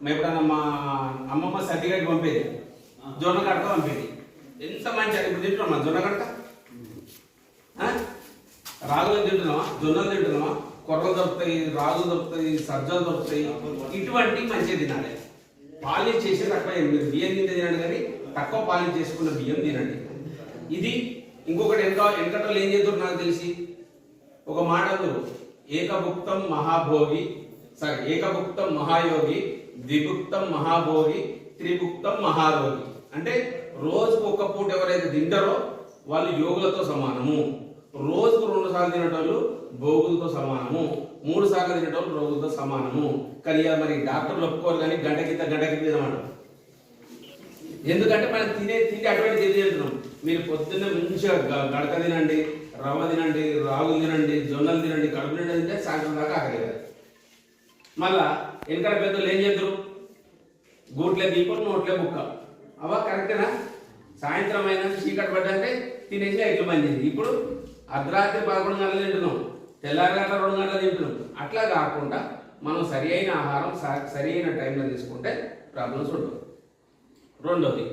ఎప్పుడన్నా మా అమ్మమ్మ సర్టిఫికేట్ పంపేది, జొన్న కడక పంపేది. ఎంత మంచి అది. ఇప్పుడు తింటున్నామా జొన్న కడక? రాగులు తింటున్నామా? జొన్నలు తింటున్నామా? కొర్రలు దొరుకుతాయి, రాగులు దొరుకుతాయి, సజ్జలు దొరుకుతాయి. ఇటువంటి మంచిగా తినాలి. పాలిష్ చేసి తక్కువ, మీరు బియ్యం తింటే తినండి, కానీ తక్కువ పాలిష్ చేసుకున్న బియ్యం తినండి. ఇది ఇంకొకటి వెనకటోళ్ళు ఏం చేస్తారు నాకు తెలిసి ఒక మాట, ఏకభుక్తం మహాభోగి, ఏకభుక్తం మహాయోగి, ద్విభుక్తం మహాభోగి, త్రిభుక్తం మహారోగి. అంటే రోజుకు ఒక పూట ఎవరైతే తింటారో వాళ్ళు యోగులతో సమానము, రోజుకు 2 సార్లు తినేటోళ్ళు భోగులతో సమానము, 3 సార్లు తినేటోళ్ళు రోగులతో సమానము. కానీ మరి డాక్టర్లు ఒప్పుకోరు, కానీ గంటకి తినమంటారు. ఎందుకంటే మనం తిండి అటువంటి తింటున్నాం. మీరు పొద్దున్న మంచిగా గడక తినండి, రవ్వ తినండి, రాగులు తినండి, జొన్నలు తినండి, కడుపు నిండా తింటే సాయంత్రం దాకా ఆకలి. మళ్ళా వెనకాల పెద్దలు ఏం చేద్దరు? గూట్లే దీపం నోట్లే బుక్క. అవా కరెక్టేనా? సాయంత్రం అయినా చీకటి పడ్డంటే తినేసి ఎట్లు మంచిది. ఇప్పుడు అర్ధరాత్రి 11 గంటలు తింటున్నాం, తెల్లారి గంటల 2 గంటలు తింటున్నాం. అట్లా కాకుండా మనం సరి అయిన ఆహారం సరి అయిన టైంలో తీసుకుంటే ప్రాబ్లమ్స్ ఉండవు. రెండోది